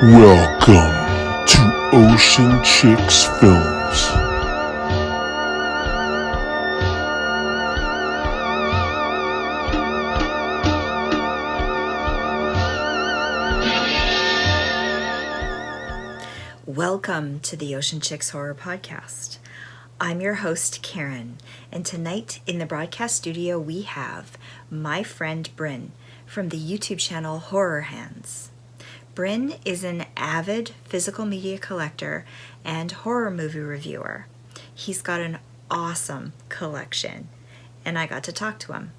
Welcome to Ocean Chicks Films. Welcome to the Ocean Chicks Horror Podcast. I'm your host, Karen, and tonight in the broadcast studio we have my friend Bryn from the YouTube channel Horror Hands. Bryn is an avid physical media collector and horror movie reviewer. He's got an awesome collection, and I got to talk to him.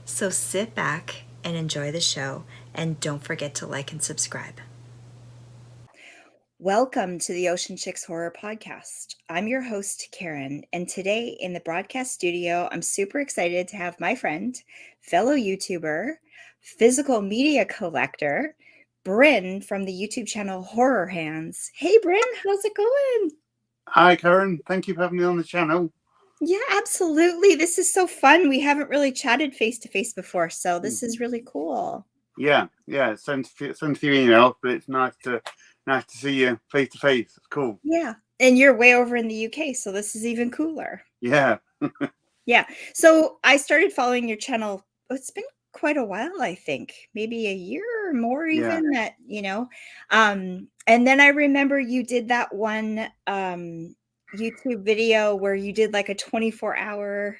So sit back and enjoy the show, and don't forget to like and subscribe. Welcome to the Ocean Chicks Horror Podcast. I'm your host, Karen, and today in the broadcast studio, I'm super excited to have my friend, fellow YouTuber, physical media collector, Bryn from the YouTube channel Horror Hands. Hey, Bryn, how's it going? Hi, Karen. Thank you for having me on the channel. Yeah, absolutely. This is so fun. We haven't really chatted face-to-face before, so this is really cool. Yeah. Sent a few emails, but it's nice to see you face to face. It's cool. Yeah, and you're way over in the UK, so this is even cooler. Yeah. Yeah. So I started following your channel. It's been quite a while, I think, maybe a year or more even that, and then I remember you did that one YouTube video where you did like a 24-hour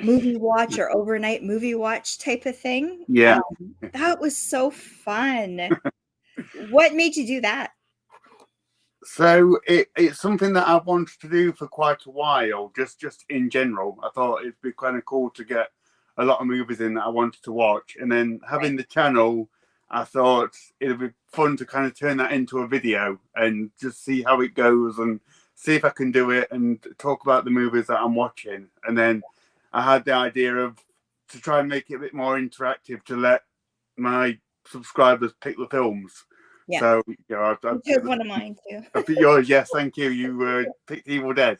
movie watch or overnight movie watch type of thing. Yeah. That was so fun. What made you do that? So it's something that I've wanted to do for quite a while, just in general. I thought it'd be kind of cool to get a lot of movies in that I wanted to watch. And then having the channel, I thought it'd be fun to kind of turn that into a video and just see how it goes and see if I can do it and talk about the movies that I'm watching. And then I had the idea of to try and make it a bit more interactive to let my subscribers pick the films. Yeah. So, I chose one of mine too. I picked yours. Yes, thank you. You picked Evil Dead.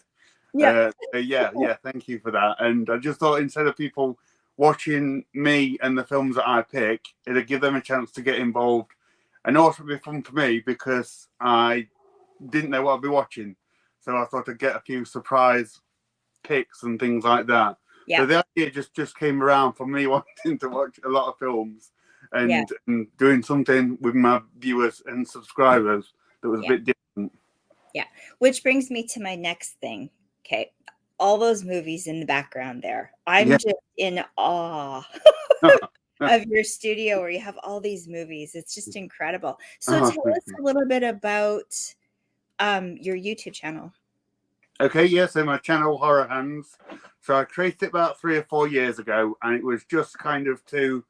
Yeah. Thank you for that. And I just thought instead of people watching me and the films that I pick, it'd give them a chance to get involved, and also be fun for me because I didn't know what I'd be watching, so I thought I'd get a few surprise picks and things like that. Yeah. So the idea just came around from me wanting to watch a lot of films and doing something with my viewers and subscribers that was a bit different. Yeah, which brings me to my next thing. Okay, all those movies in the background there. I'm just in awe of your studio where you have all these movies. It's just incredible. So tell us a little bit about your YouTube channel. Okay, so my channel, Horror Hands. So I created it about 3 or 4 years ago, and it was just kind of to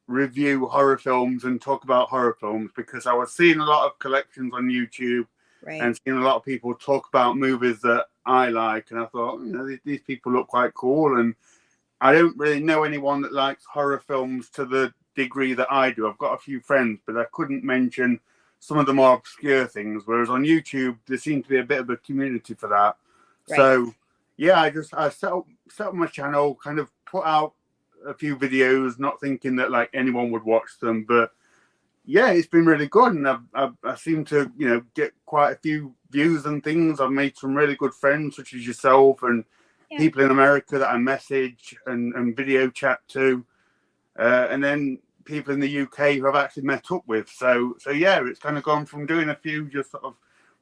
review horror films and talk about horror films because I was seeing a lot of collections on YouTube and seeing a lot of people talk about movies that I like, and I thought, these people look quite cool, and I don't really know anyone that likes horror films to the degree that I do. I've got a few friends, but I couldn't mention some of the more obscure things, whereas on YouTube there seemed to be a bit of a community for that. So I set up my channel, kind of put out a few videos, not thinking that like anyone would watch them, but it's been really good, and I seem to get quite a few views and things. I've made some really good friends, such as yourself and people in America that I message and video chat to, and then people in the UK who I've actually met up with. So it's kind of gone from doing a few just sort of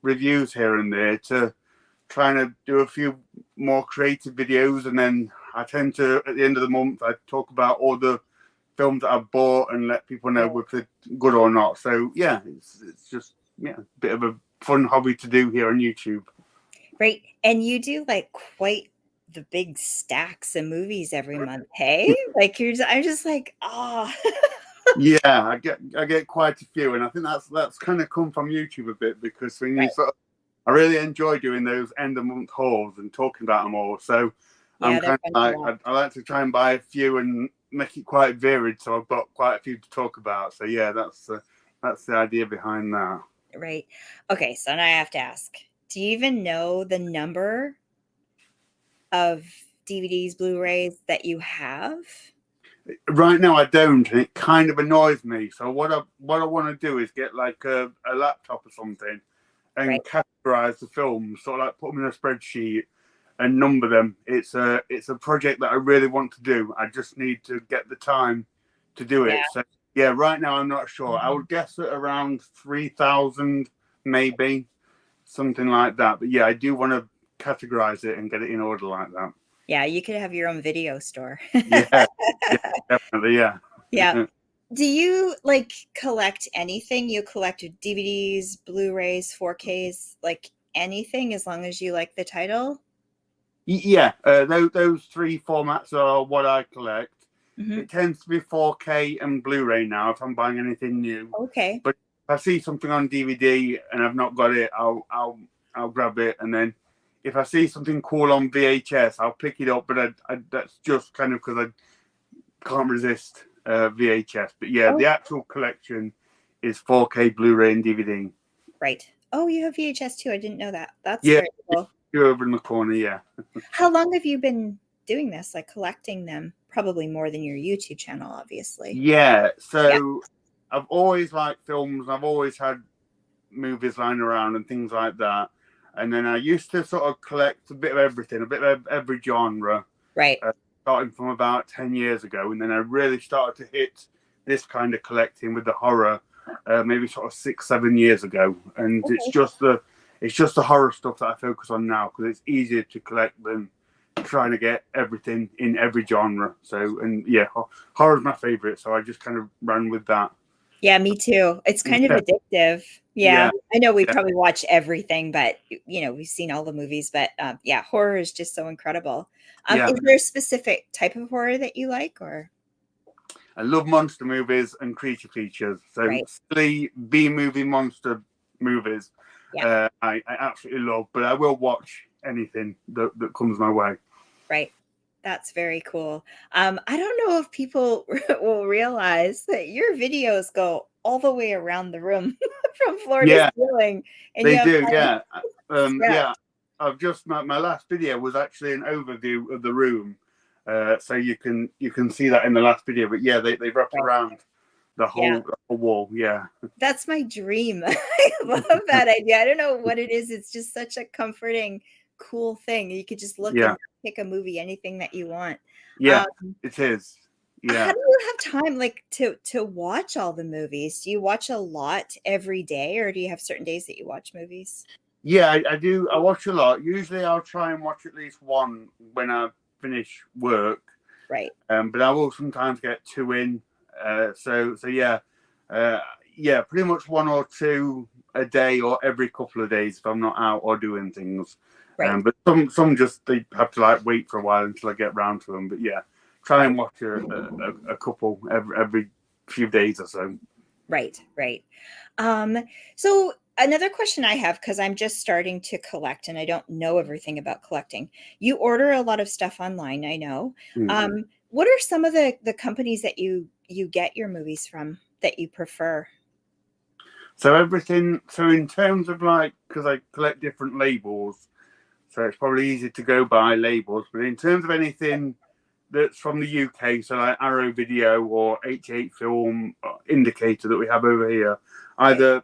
reviews here and there to trying to do a few more creative videos, and then I tend to, at the end of the month, I talk about all the films that I've bought and let people know if they're good or not. So it's just a bit of a fun hobby to do here on YouTube. Right, and you do like quite the big stacks of movies every month, hey? Like I'm just like, Yeah, I get quite a few, and I think that's kind of come from YouTube a bit because when you I really enjoy doing those end of month hauls and talking about them all. So I'm kind of like I like to try and buy a few and make it quite varied, so I've got quite a few to talk about. So that's the idea behind that. Right. Okay, so now I have to ask, do you even know the number of DVDs, Blu-rays that you have? Right now, I don't, and it kind of annoys me. So what I want to do is get like a laptop or something and Right. categorize the films, sort of like put them in a spreadsheet and number them. It's a project that I really want to do. I just need to get the time to do Yeah. it. So yeah, right now I'm not sure. I would guess at around 3,000, maybe something like that. But yeah, I do want to categorize it and get it in order like that. Yeah, you could have your own video store. Yeah, yeah, definitely, yeah. Yeah. Do you like collect anything? You collect DVDs, Blu-rays, 4Ks, like anything as long as you like the title? Yeah, those three formats are what I collect. Hmm. It tends to be 4K and Blu-ray now if I'm buying anything new. Okay. But if I see something on DVD and I've not got it, I'll grab it. And then if I see something cool on VHS, I'll pick it up. But that's just kind of because I can't resist VHS. But yeah, Oh, the actual collection is 4K Blu-ray and DVD. right. Oh, you have VHS too. I didn't know that. That's Yeah, very cool. you're over in the corner. Yeah. How long have you been doing this, like collecting them? Probably more than your YouTube channel, obviously. Yeah. Yeah. So I've always liked films. I've always had movies lying around and things like that. And then I used to sort of collect a bit of everything, a bit of every genre, Right. starting from about 10 years ago. And then I really started to hit this kind of collecting with the horror, maybe sort of 6, 7 years ago. And Okay. it's just the horror stuff that I focus on now because it's easier to collect than trying to get everything in every genre. So, and yeah, horror is my favorite. So I just kind of ran with that. Yeah, me too. It's kind of Yeah, addictive. Yeah. yeah, I know we yeah, probably watch everything, but we've seen all the movies, but yeah, horror is just so incredible. yeah. Is there a specific type of horror that you like or I love monster movies and creature features. So right? silly B movie monster movies, Yeah, I absolutely love. But I will watch anything that comes my way. right. That's very cool. I don't know if people will realize that your videos go all the way around the room from floor to Yeah, ceiling, and you they have do. Yeah, yeah, yeah. I've just my last video was actually an overview of the room, so you can see that in the last video. But yeah, they wrap right. around Yeah. the whole wall. Yeah, That's my dream. I love that idea. I don't know what it is. It's just such a comforting, cool thing. You could just look yeah, and pick a movie, anything that you want. yeah. Um, It is. how Yeah. do you have time, like to watch all the movies? Do you watch a lot every day, or do you have certain days that you watch movies? Yeah, I do. I watch a lot. Usually, I'll try and watch at least one when I finish work. Right. But I will sometimes get two in. So yeah, uh, yeah, pretty much one or two a day or every couple of days if I'm not out or doing things. Right. But some just they have to like wait for a while until I get round to them. But yeah, try Right. and watch a couple every few days or so. Right. Right. Um, so another question I have, because I'm just starting to collect and I don't know everything about collecting. You order a lot of stuff online, I know. Mm. What are some of the companies that you get your movies from that you prefer? So everything. So in terms of like, because I collect different labels, so it's probably easy to go by labels. But in terms of anything that's from the UK, so like Arrow Video or H8 Film Indicator that we have over here, Right. either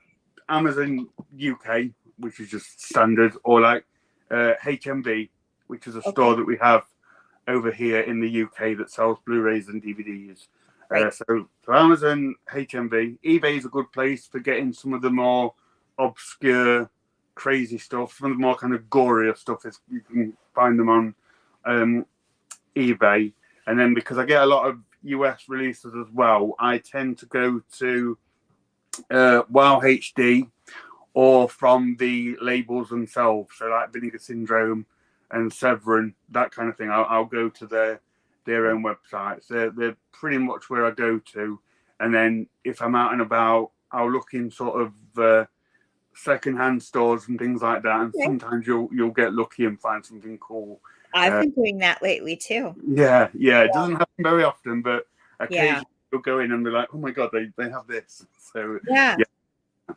Amazon UK, which is just standard, or like HMV, which is a store Okay. that we have over here in the UK that sells Blu-rays and DVDs. Right. So Amazon, HMV, eBay is a good place for getting some of the more obscure, crazy stuff. Some of the more kind of gorier stuff is you can find them on eBay. And then because I get a lot of US releases as well, I tend to go to Wow HD or from the labels themselves. So like Vinegar Syndrome and Severin, that kind of thing. I'll go to their own websites. They're pretty much where I go to. And then if I'm out and about, I'll look in sort of secondhand stores and things like that. And Okay. sometimes you'll get lucky and find something cool. I've been doing that lately too. Yeah, yeah. It doesn't happen very often, but Yeah. occasionally you'll go in and be like, oh my god, they have this. So Yeah. yeah.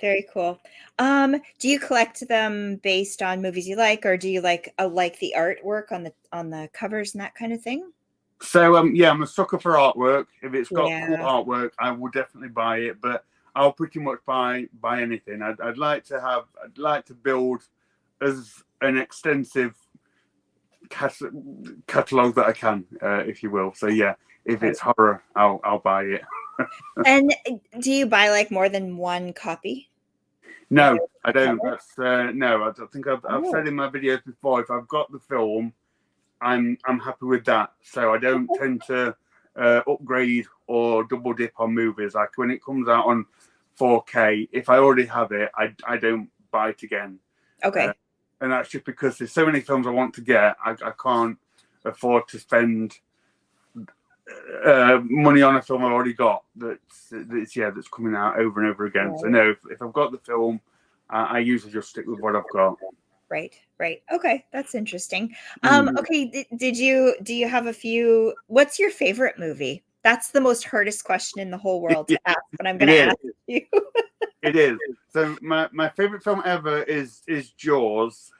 Very cool. Do you collect them based on movies you like, or do you like the artwork on the covers and that kind of thing? So yeah, I'm a sucker for artwork. If it's got cool Yeah. artwork, I will definitely buy it. But I'll pretty much buy anything. I'd like to build as an extensive catalog that I can, if you will. So yeah, if it's horror, I'll buy it. And do you buy like more than one copy? No, I don't. That's no. I think I've said Oh. in my videos before. If I've got the film, I'm happy with that. So I don't tend to upgrade or double dip on movies. Like when it comes out on 4K, if I already have it, I don't buy it again. Okay. And that's just because there's so many films I want to get. I can't afford to spend money on a film I've already got that's coming out over and over again. Right. So no, if I've got the film, I usually just stick with what I've got. Right. Okay, that's interesting. Okay, do you have a few? What's your favorite movie? That's the most hardest question in the whole world to ask, but I'm going to ask you. It is. So my favorite film ever is Jaws,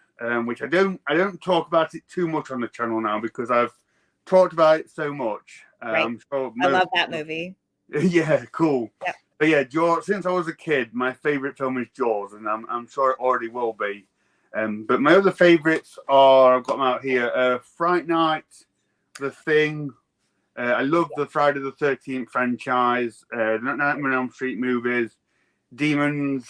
which I don't talk about it too much on the channel now because I've talked about it so much. Right. Sure I love that movie. Yeah, cool. Yep. But yeah, Jaws. Since I was a kid, my favorite film is Jaws, and I'm sure it already will be. But my other favorites are, I've got them out here: Fright Night, The Thing. I love the Friday the 13th franchise, Nightmare on Elm Street movies, Demons.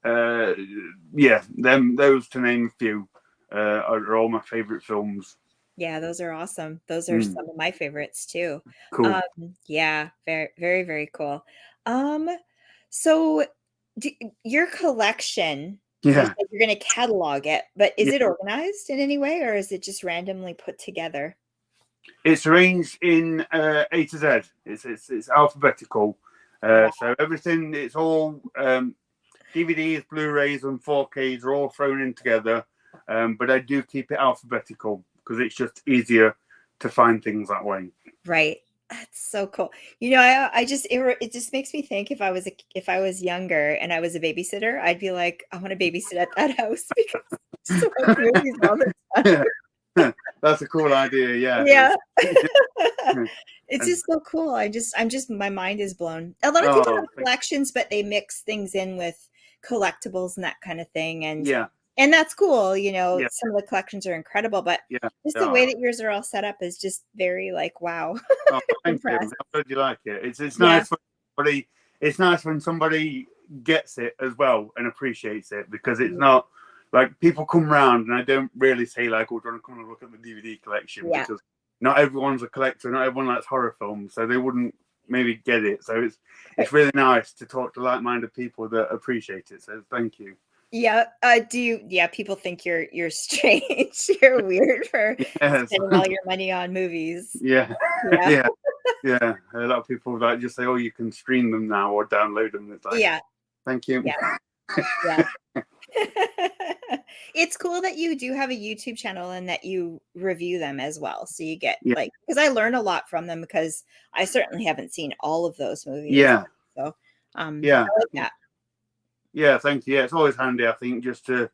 Yeah, those to name a few are all my favorite films. Yeah, those are awesome. Those are some of my favorites too. Cool. Yeah, very, very, very cool. So your collection, you said you're going to catalog it, but is it organized in any way, or is it just randomly put together? It's arranged in A to Z. It's alphabetical. So everything, it's all DVDs, Blu-rays, and 4Ks are all thrown in together. But I do keep it alphabetical because it's just easier to find things that way. Right. That's so cool. You know, it just makes me think if I was younger and I was a babysitter, I'd be like, I want to babysit at that house because so much movies all the time. Yeah. That's a cool idea. Yeah. It's just so cool. My mind is blown. A lot of people have collections, but they mix things in with collectibles and that kind of thing. And that's cool. You know, some of the collections are incredible, but just the way that yours are all set up is just very like, wow. Oh, thank you. I'm glad you like it. It's nice for somebody. It's nice when somebody gets it as well and appreciates it because it's not like people come round and I don't really say like, "Oh, do you want to come and look at the DVD collection?" Because not everyone's a collector, not everyone likes horror films, so they wouldn't maybe get it. So it's really nice to talk to like-minded people that appreciate it. So thank you. Yeah. People think you're strange. You're weird for spending all your money on movies. Yeah. A lot of people like just say, "Oh, you can stream them now or download them." It's like, thank you. Yeah. It's cool that you do have a YouTube channel and that you review them as well. So you get like, because I learn a lot from them because I certainly haven't seen all of those movies. Yeah. So I like that. Yeah, thank you. Yeah, it's always handy, I think, just to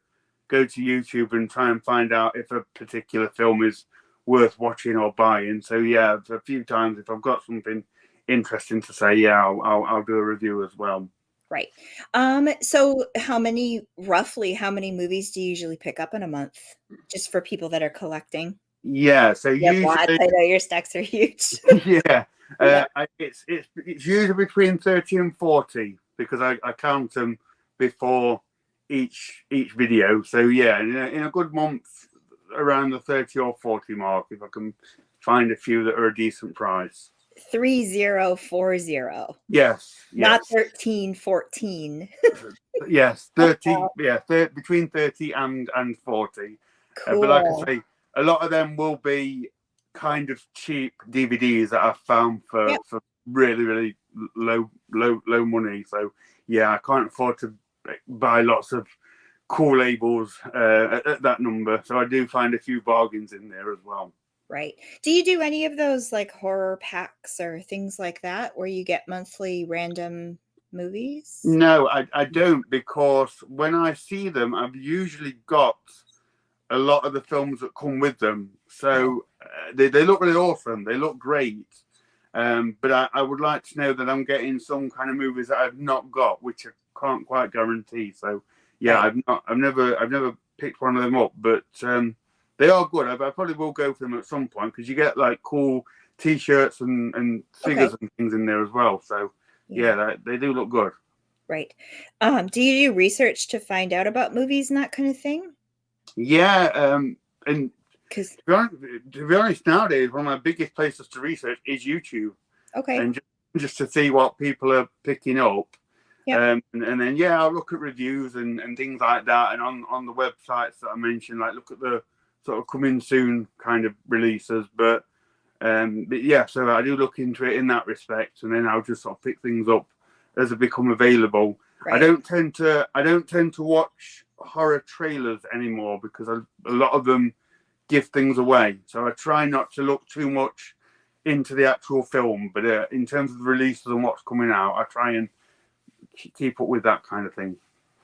go to YouTube and try and find out if a particular film is worth watching or buying. So yeah, a few times if I've got something interesting to say, I'll do a review as well. Right. So roughly how many movies do you usually pick up in a month, just for people that are collecting? Yeah, so usually I know your stacks are huge. It's usually between 30 and 40 because I count them before each video. So yeah, in a good month, around the 30 or 40 mark, if I can find a few that are a decent price. 3040. Yes. Not 1314. Yes, 30. Between 30 and 40. Cool. But like I say, a lot of them will be kind of cheap DVDs that I've found for really, really low money. So yeah, I can't afford to buy lots of cool labels at that number. So I do find a few bargains in there as well. Right. Do you do any of those like horror packs or things like that where you get monthly random movies? No, I don't, because when I see them, I've usually got a lot of the films that come with them. So they look really awesome. They look great. But I would like to know that I'm getting some kind of movies that I've not got, which I can't quite guarantee. So yeah, I've never picked one of them up, but they are good. I probably will go for them at some point because you get like cool T-shirts and figures and things in there as well. So yeah, they do look good. Right. Do you do research to find out about movies and that kind of thing? Yeah, and Because to be honest, nowadays one of my biggest places to research is YouTube, and just to see what people are picking up. And then I'll look at reviews and things like that, and on the websites that I mentioned, like look at the sort of coming soon kind of releases. But yeah, so I do look into it in that respect, and then I'll just sort of pick things up as they become available. I don't tend to watch horror trailers anymore because a lot of them give things away. So I try not to look too much into the actual film, but in terms of the releases and what's coming out, I try and keep up with that kind of thing.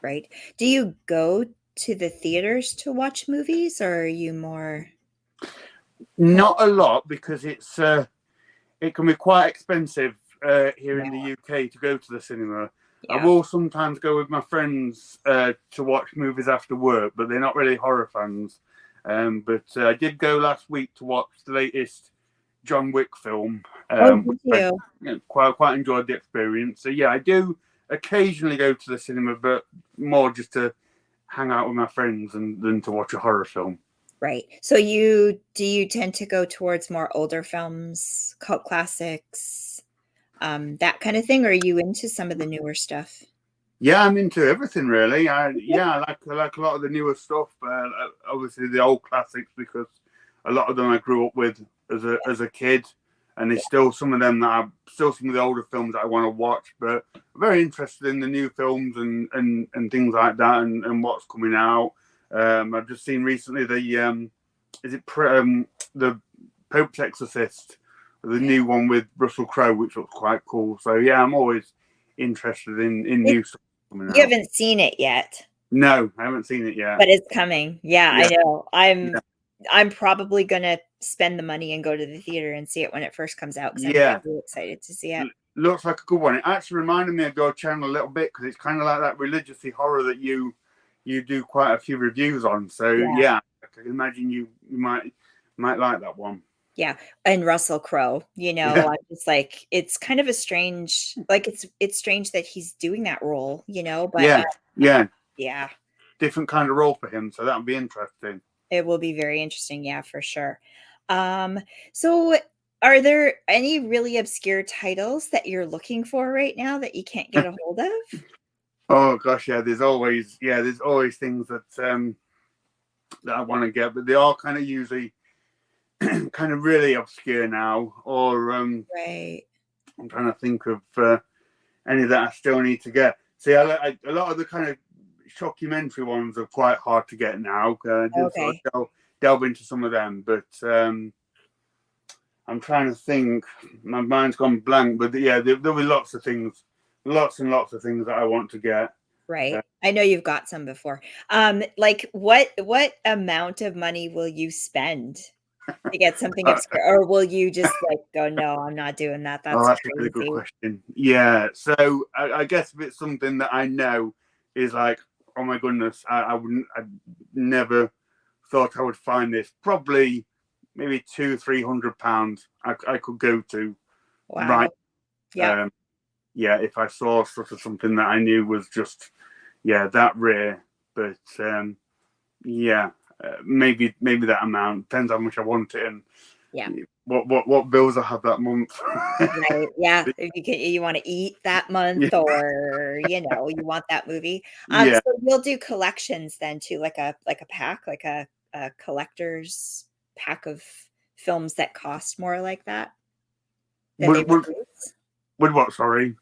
Right. Do you go to the theaters to watch movies, or are you more? Not a lot because it can be quite expensive here in the UK to go to the cinema. I will sometimes go with my friends to watch movies after work, but they're not really horror fans. But I did go last week to watch the latest John Wick film. Did you? Quite enjoyed the experience. So yeah, I do occasionally go to the cinema, but more just to hang out with my friends than to watch a horror film. Right. So do you tend to go towards more older films, cult classics, that kind of thing, or are you into some of the newer stuff? Yeah, I'm into everything really. I like a lot of the newer stuff. Obviously the old classics because a lot of them I grew up with as a kid, and there's still some of them that are still some of the older films that I want to watch. But I'm very interested in the new films and things like that and what's coming out. I've just seen recently the Pope's Exorcist, the new one with Russell Crowe, which looks quite cool. So yeah, I'm always interested in new stuff coming out. You haven't seen it yet. No, I haven't seen it yet. But it's coming. Yeah, I know. I'm probably gonna spend the money and go to the theater and see it when it first comes out because I'm really excited to see it. Looks like a good one. It actually reminded me of your channel a little bit because it's kind of like that religiously horror that you do quite a few reviews on. So yeah I can imagine you might like that one. Yeah, and Russell Crowe, I'm just like, it's kind of a strange, like it's strange that he's doing that role, but yeah, different kind of role for him. So that would be interesting. It will be very interesting, yeah, for sure. So are there any really obscure titles that you're looking for right now that you can't get a hold of? Oh gosh, yeah. There's always things that I want to get, but they are kind of usually kind of really obscure now. Or right. I'm trying to think of any that I still need to get. See, a lot of the kind of shockumentary ones are quite hard to get now. Just sort of delve into some of them, but I'm trying to think. My mind's gone blank, but yeah, there'll be lots and lots of things that I want to get. Right. I know you've got some before. Like what amount of money will you spend to get something obscure, or will you just like go, no, I'm not doing that? That's a really good question. Yeah. So I guess if it's something that I know is like, oh my goodness, I never thought I would find this. Probably maybe £200-300 I could go to. Wow. Right. Yeah. If I saw sort of something that I knew was just that rare. But maybe that amount. Depends how much I want it and what bills I have that month. Right. Yeah. If you want to eat that month, or you want that movie. So you'll do collections then too, like a pack, like a collector's pack of films that cost more, like that. With what? Sorry.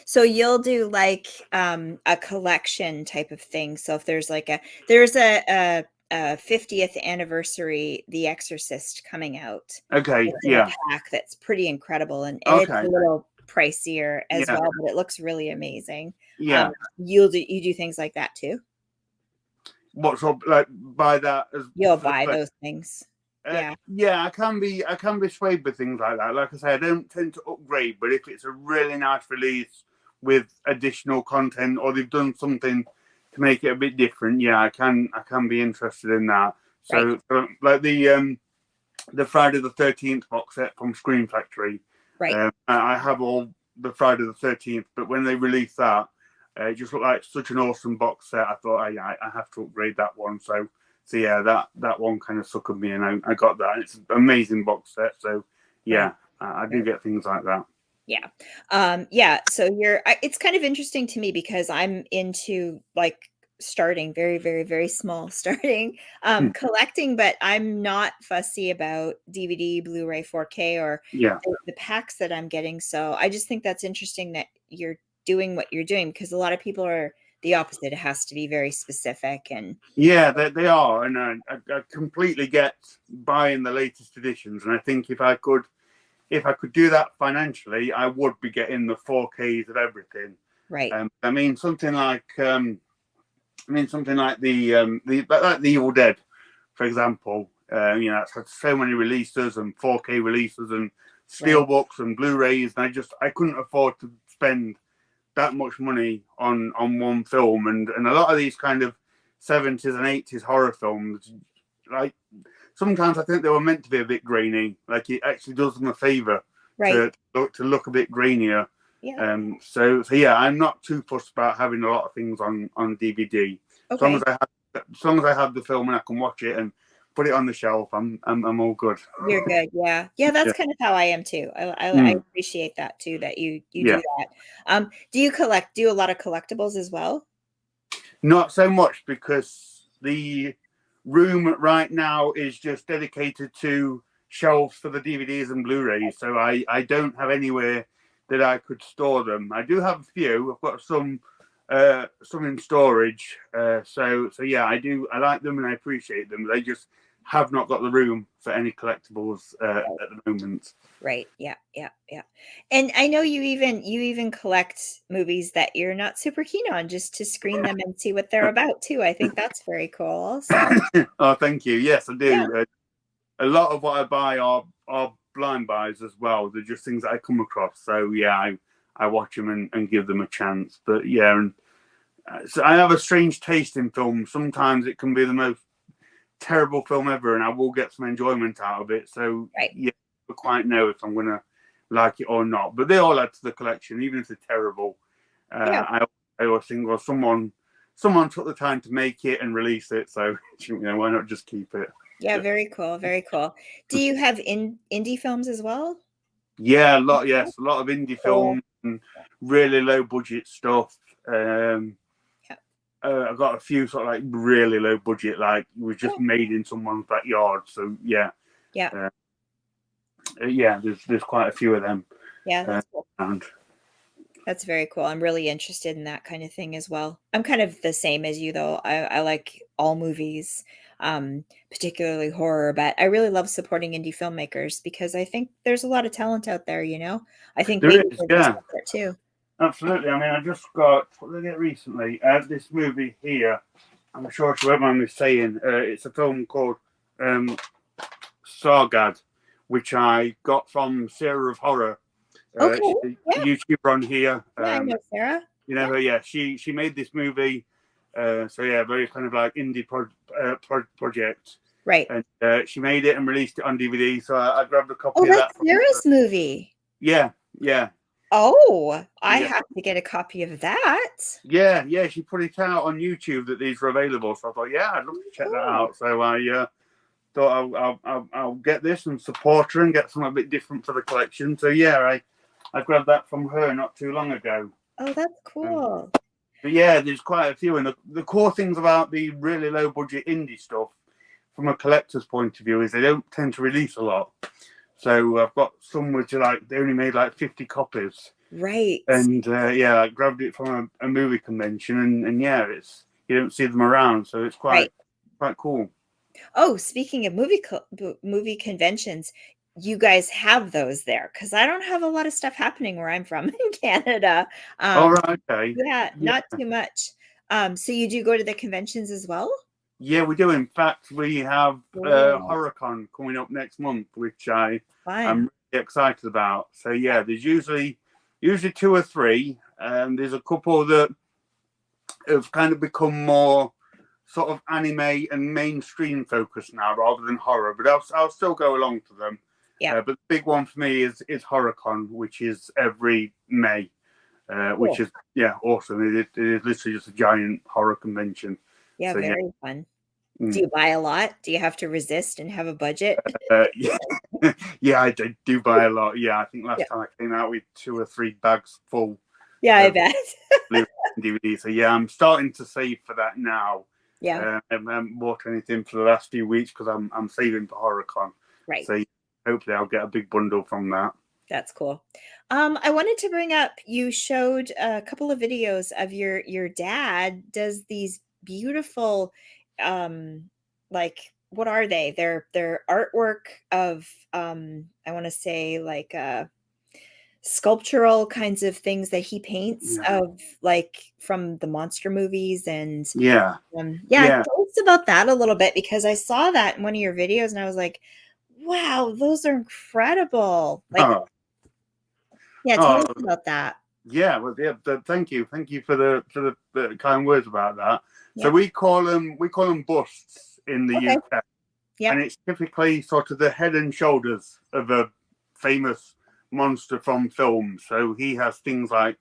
So you'll do like a collection type of thing. So if there's like there's a 50th anniversary The Exorcist coming out. Okay, it's in a pack that's pretty incredible, and it's a little pricier as well, but it looks really amazing. Yeah. You do things like that too? what's up like buy that as You'll for the buy play. those things. Yeah. Yeah, I can be swayed with things like that. Like I say, I don't tend to upgrade, but if it's a really nice release with additional content or they've done something to make it a bit different, yeah, I can be interested in that. Right. So like the Friday the 13th box set from Screen Factory. Right. I have all the Friday the 13th, but when they released that, it just looked like such an awesome box set. I thought I have to upgrade that one. So yeah, that one kind of suckered me, and I got that. It's an amazing box set. So yeah, Right. I do get things like that. Yeah. Yeah. So it's kind of interesting to me because I'm into like starting very, very, very small, starting collecting, but I'm not fussy about DVD, Blu-ray, 4K, or Yeah. the packs that I'm getting. So I just think that's interesting that you're doing what you're doing because a lot of people are the opposite. It has to be very specific and Yeah, they are, and I completely get buying the latest editions. And I think if I could do that financially, I would be getting the 4Ks of everything. right. I mean, something like the Evil Dead, for example. It's had so many releases and 4K releases and Right. steelbooks and Blu-rays, and I couldn't afford to spend that much money on one film. And a lot of these kind of 70s and 80s horror films, like sometimes I think they were meant to be a bit grainy. Like it actually does them a favor Right. to look a bit grainier. Yeah. So yeah, I'm not too fussed about having a lot of things on DVD. Okay. As long as I have the film and I can watch it and put it on the shelf, I'm all good. You're good. Yeah. Yeah, that's Yeah. kind of how I am too. I Mm, appreciate that too, that you do yeah. that. Do you do a lot of collectibles as well? Not so much because the room right now is just dedicated to shelves for the DVDs and Blu-rays. So I don't have anywhere that I could store them. I do have a few. I've got some in storage. So yeah, I do. I like them and I appreciate them. They just have not got the room for any collectibles at the moment. Right. Yeah. Yeah. Yeah. And I know you even collect movies that you're not super keen on just to screen them and see what they're about too. I think that's very cool also. Oh, thank you. Yes, I Yeah. do. A lot of what I buy are blind buys as well. They're just things that I come across. So yeah, I watch them and give them a chance. But yeah, and so I have a strange taste in films. Sometimes it can be the most terrible film ever, and I will get some enjoyment out of it. So Right. yeah, I don't quite know if I'm gonna like it or not. But they all add to the collection, even if they're terrible. Yeah. I always think, well, someone took the time to make it and release it, so why not just keep it? Yeah, very cool. Very cool. Do you have indie films as well? Yeah, a lot of indie Cool. films and really low budget stuff. Yeah. I've got a few sort of like really low budget, like was just Cool. made in someone's backyard. So yeah, Yeah. yeah, there's quite a few of them Yeah, that's cool. around. That's very cool. I'm really interested in that kind of thing as well. I'm kind of the same as you though. I like all movies, particularly horror, but I really love supporting indie filmmakers because I think there's a lot of talent out there, you know? I think There maybe is, they deserve yeah, it too. absolutely. I mean, I just got what did I get recently? This movie here. I'm sure she won't mind me saying. It's a film called Sargad, which I got from Sarah of Horror. Okay. She's a Yeah. YouTuber on here. Yeah, I know Sarah. You know her, yeah. She made this movie. So yeah, very kind of like indie project, Right. and she made it and released it on DVD. So I grabbed a Oh, copy of that's that. From her. Sarah's movie. Yeah, yeah, Oh, I yeah, have to get a copy of that. yeah. She put it out on YouTube that these were available. So I thought, yeah, I'd love to check that Cool. out. So I thought I'll get this and support her and get something a bit different for the collection. So yeah, I grabbed that from her not too long ago. Oh, that's cool. But yeah, there's quite a few. And the core things about the really low budget indie stuff from a collector's point of view is they don't tend to release a lot. So I've got some which are like, they only made like 50 copies. Right. And yeah, I grabbed it from a movie convention and yeah, you don't see them around. So it's quite cool. Oh, speaking of movie conventions, you guys have those there because I don't have a lot of stuff happening where I'm from in Canada. All right, okay. Yeah, Yeah. not too much. So you do go to the conventions as well? Yeah, we do. In fact, we have Cool. HorrorCon coming up next month, which I'm Fun. really excited about. So yeah, there's usually two or three, and there's a couple that have kind of become more sort of anime and mainstream focused now rather than horror. But I'll still go along to them. Yeah. But the big one for me is HorrorCon, which is every May, which Cool. is awesome. It is literally just a giant horror convention. Yeah, So yeah. very fun. Do Mm. you buy a lot? Do you have to resist and have a budget? Yeah, yeah, I do buy a lot. Yeah, I think Yeah. last time I came out with 2 or 3 bags full Yeah, I of bet. Blu-ray and DVD. So yeah, I'm starting to save for that now. Yeah, I haven't bought anything for the last few weeks because I'm saving for HorrorCon. right. So hopefully I'll get a big bundle from that. That's cool. I wanted to bring up, you showed a couple of videos of your dad does these beautiful, like, what are they? They're artwork of, I want to say like sculptural kinds of things that he paints Yeah, of, like, from the monster movies. And yeah, yeah, yeah. tell us about that a little bit, because I saw that in one of your videos and I was like, wow, those are incredible. Like, Oh, yeah, tell oh, us about that. yeah. Well, yeah. Thank you for the kind words about that. So Yep. we call them busts in the Okay. UK. Yep. And it's typically sort of the head and shoulders of a famous monster from film. So he has things like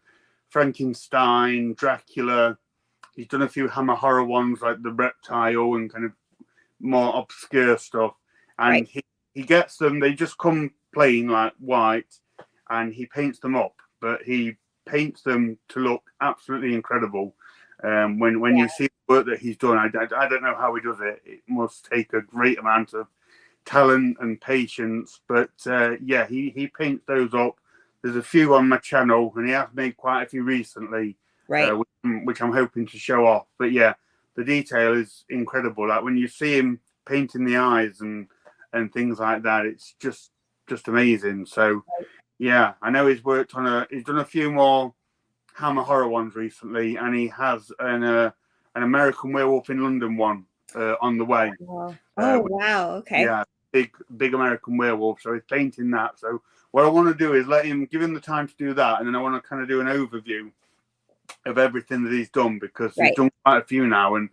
Frankenstein, Dracula. He's done a few Hammer horror ones like the Reptile and kind of more obscure stuff. Right. And he gets them. They just come plain like white, and he paints them up. But he paints them to look absolutely incredible. When Yeah. you see the work that he's done, I don't know how he does it. It must take a great amount of talent and patience. But yeah, he paints those up. There's a few on my channel, and he has made quite a few recently, Right. which I'm hoping to show off. But yeah, the detail is incredible. Like when you see him painting the eyes and things like that, it's just amazing. So yeah, I know he's done a few more Hammer horror ones recently, and he has an American Werewolf in London one on the way. Wow. Oh, wow. Okay. Yeah, big American Werewolf. So he's painting that. So what I want to do is give him the time to do that, and then I want to kind of do an overview of everything that he's done, because he's Right. done quite a few now, and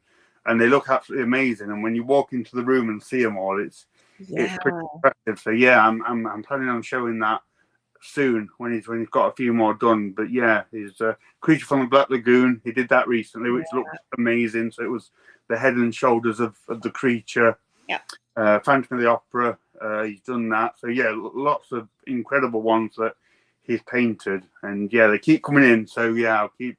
they look absolutely amazing. And when you walk into the room and see them all, it's Yeah. pretty impressive. So yeah, I'm planning on showing that soon when he's got a few more done. But yeah, his Creature from the Black Lagoon, he did that recently, which looked amazing. So it was the head and shoulders of the creature. Yeah. Phantom of the Opera, he's done that. So yeah, lots of incredible ones that he's painted, and yeah, they keep coming in. So yeah, I'll keep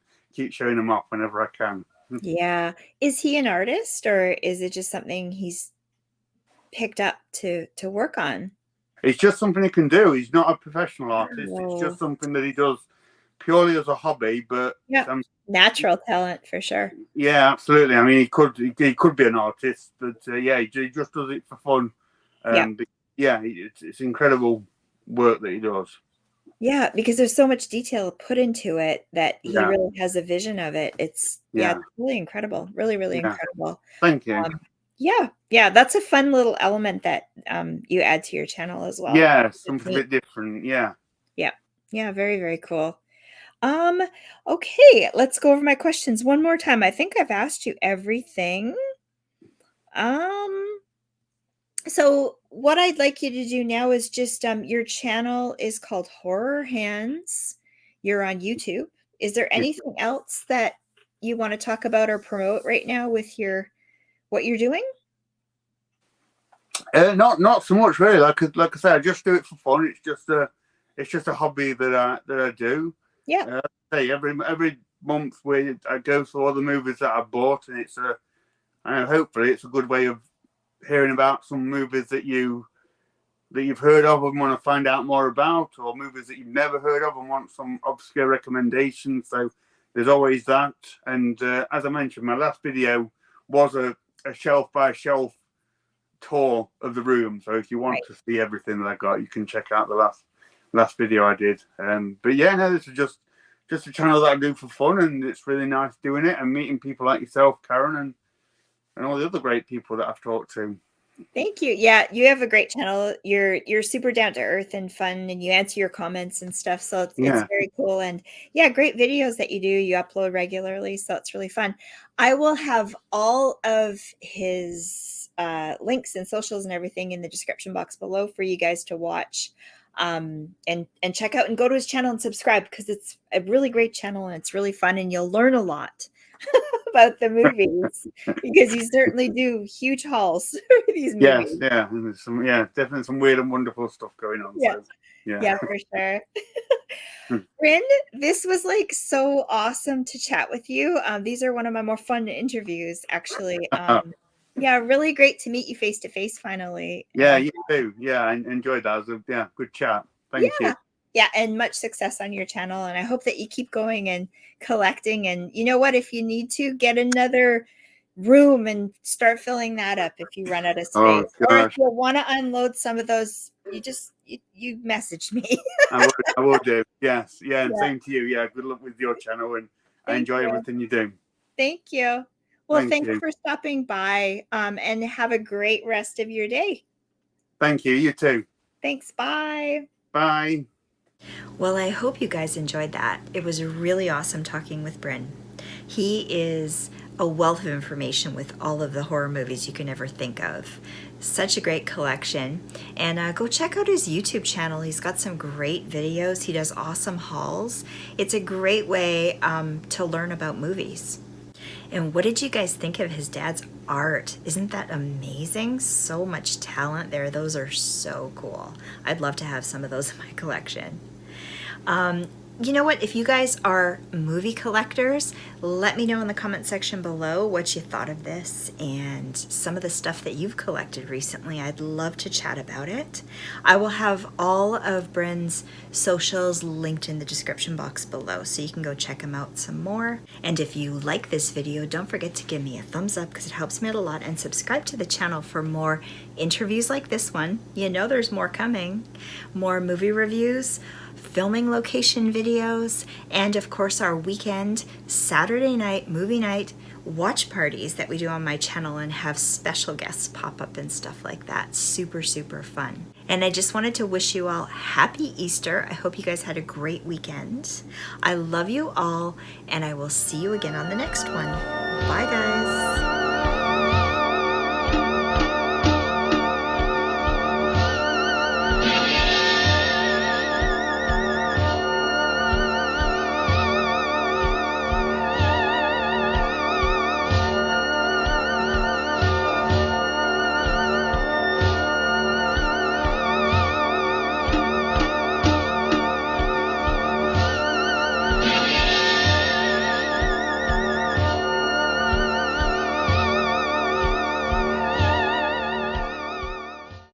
showing them off whenever I can. Yeah. Is he an artist, or is it just something he's picked up to work on? It's just something he can do. He's not a professional artist. It's Oh, just something that he does purely as a hobby. But yeah. Natural talent for sure. yeah, absolutely. I mean, he could be an artist, but yeah, he just does it for fun. Yeah. But yeah, it's incredible work that he does. Yeah, because there's so much detail put into it that he Yeah, really has a vision of it. It's yeah, it's really incredible. Really, really yeah. incredible. Thank you. Yeah, yeah, that's a fun little element that you add to your channel as well. Yeah, It's something a neat. bit different. Yeah. Yeah. Yeah, very, very cool. Um, okay, let's go over my questions one more time. I think I've asked you everything. Um, so what I'd like you to do now is just your channel is called Horror Hands. You're on YouTube. Is there anything else that you want to talk about or promote right now with what you're doing? Not so much really. Like I said, I just do it for fun. It's just a hobby that I do. Yeah. Hey, every month I go through all the movies that I bought, and hopefully it's a good way of hearing about some movies that you've heard of and want to find out more about, or movies that you've never heard of and want some obscure recommendations. So there's always that. And as I mentioned, my last video was a shelf by shelf tour of the room. So if you want Right. to see everything that I got, you can check out the last video I did. But yeah, no, this is just a channel that I do for fun, and it's really nice doing it and meeting people like yourself, Karen, and all the other great people that I've talked to. Thank you. Yeah, you have a great channel. You're super down to earth and fun, and you answer your comments and stuff. So it's Yeah. very cool. And yeah, great videos that you do. You upload regularly, so it's really fun. I will have all of his links and socials and everything in the description box below for you guys to watch, and check out and go to his channel and subscribe, because it's a really great channel and it's really fun, and you'll learn a lot about the movies, because you certainly do huge hauls for these Yes, movies. yeah. And there's some, yeah, definitely some weird and wonderful stuff going on. Yeah. So, yeah. Yeah, for sure. Bryn, this was like so awesome to chat with you. These are one of my more fun interviews, actually. Yeah, really great to meet you face to face finally. Yeah, And you too. Yeah, I enjoyed that. It was a good chat. Thank you. yeah, yeah, and much success on your channel. And I hope that you keep going and collecting. And you know what? If you need to, get another room and start filling that up if you run out of Oh space. Or if gosh, you want to unload some of those, you message me. I will do. Yes, yeah, and Yeah, same to you. Yeah, good luck with your channel, and I thank enjoy you. everything you do. Thank you. Well, Thank thanks you. for stopping by, and have a great rest of your day. Thank you. You too. Thanks. Bye. Bye. Well, I hope you guys enjoyed that. It was really awesome talking with Bryn. He is a wealth of information with all of the horror movies you can ever think of. Such a great collection. And go check out his YouTube channel. He's got some great videos. He does awesome hauls. It's a great way to learn about movies. And what did you guys think of his dad's art? Isn't that amazing? So much talent there. Those are so cool. I'd love to have some of those in my collection. You know what? If you guys are movie collectors, let me know in the comment section below what you thought of this and some of the stuff that you've collected recently. I'd love to chat about it. I will have all of Bryn's socials linked in the description box below, so you can go check them out some more. And if you like this video, don't forget to give me a thumbs up, because it helps me out a lot, and subscribe to the channel for more interviews like this one. You know there's more coming. More movie reviews, filming location videos, and of course our weekend Saturday night movie night watch parties that we do on my channel, and have special guests pop up and stuff like that. Super, super fun. And I just wanted to wish you all happy Easter. I hope you guys had a great weekend. I love you all, and I will see you again on the next one. Bye, guys.